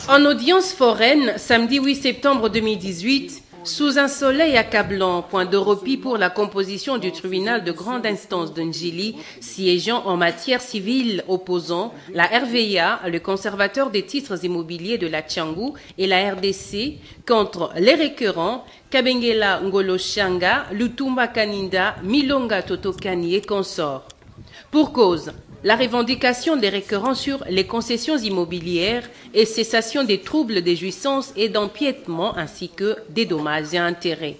En audience foraine, samedi 8 septembre 2018, sous un soleil accablant, point de repos pour la composition du tribunal de grande instance de Ndjili, siégeant en matière civile opposant la RVIA, le conservateur des titres immobiliers de la Tchangou et la RDC, contre les récurrents Kabengela Ngolo Changa, Lutumba Kaninda, Milonga Totokani et consorts. Pour cause, la revendication des récurrents sur les concessions immobilières et cessation des troubles des jouissances et d'empiètement ainsi que des dommages et intérêts.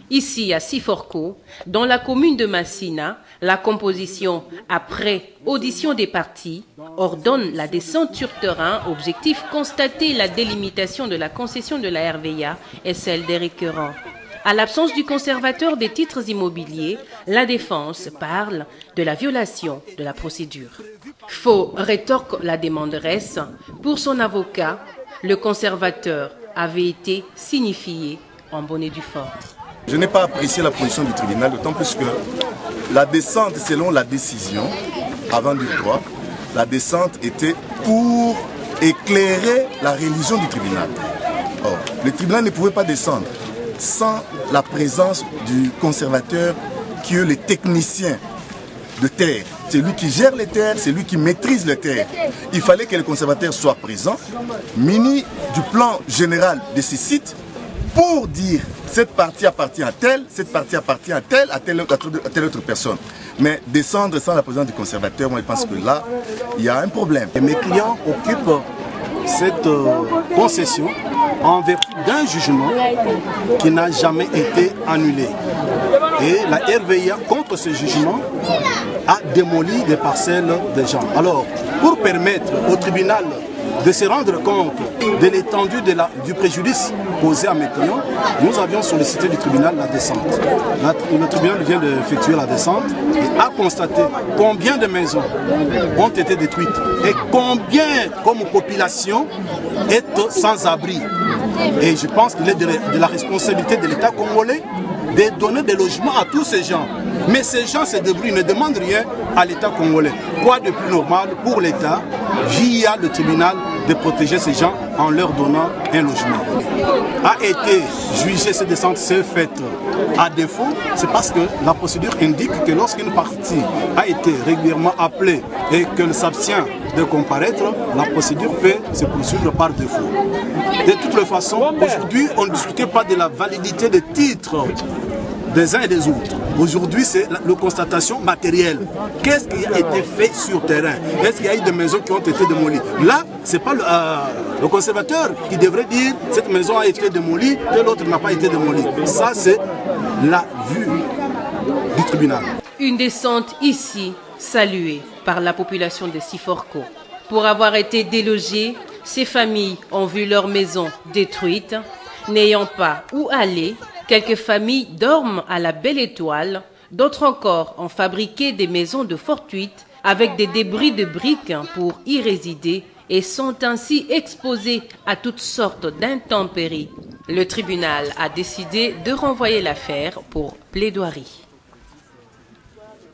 Ici, à Siforko, dans la commune de Massina, la composition, après audition des parties, ordonne la descente sur terrain, objectif constater la délimitation de la concession de la RVIA et celle des récurrents. À l'absence du conservateur des titres immobiliers, la défense parle de la violation de la procédure. Faux, rétorque la demanderesse. Pour son avocat, le conservateur avait été signifié en bonne et due forme. Je n'ai pas apprécié la position du tribunal, d'autant plus que la descente, selon la décision, avant du droit, la descente était pour éclairer la religion du tribunal. Or, le tribunal ne pouvait pas descendre sans la présence du conservateur qui est le technicien de terre. C'est lui qui gère les terres, c'est lui qui maîtrise les terres. Il fallait que le conservateur soit présent, muni du plan général de ces sites, pour dire cette partie appartient à telle, cette partie appartient à telle autre personne. Mais descendre sans la présence du conservateur, moi je pense que là, il y a un problème. Et mes clients occupent cette concession en vertu d'un jugement qui n'a jamais été annulé. Et la RVIA, contre ce jugement, a démoli des parcelles des gens. Alors, pour permettre au tribunal de se rendre compte de l'étendue du préjudice posé à mes clients, nous avions sollicité du tribunal la descente. Le tribunal vient d'effectuer la descente et a constaté combien de maisons ont été détruites et combien, comme population, est sans abri. Et je pense qu'il est de la responsabilité de l'État congolais de donner des logements à tous ces gens. Mais ces gens se débrouillent, ne demandent rien à l'État congolais. Quoi de plus normal pour l'État, via le tribunal, de protéger ces gens en leur donnant un logement. A été jugé, cette descente s'est faite à défaut, c'est parce que la procédure indique que lorsqu'une partie a été régulièrement appelée et qu'elle s'abstient de comparaître, la procédure peut se poursuivre par défaut. De toutes les façons, aujourd'hui, on ne discutait pas de la validité des titres des uns et des autres. Aujourd'hui, c'est la constatation matérielle. Qu'est-ce qui a été fait sur terrain? Est-ce qu'il y a eu des maisons qui ont été démolies? Là, ce n'est pas le conservateur qui devrait dire cette maison a été démolie, telle autre n'a pas été démolie. Ça, c'est la vue du tribunal. Une descente ici, saluée par la population de Siforko. Pour avoir été délogées, ces familles ont vu leurs maisons détruites, n'ayant pas où aller. Quelques familles dorment à la belle étoile, d'autres encore ont fabriqué des maisons de fortuite avec des débris de briques pour y résider et sont ainsi exposés à toutes sortes d'intempéries. Le tribunal a décidé de renvoyer l'affaire pour plaidoirie.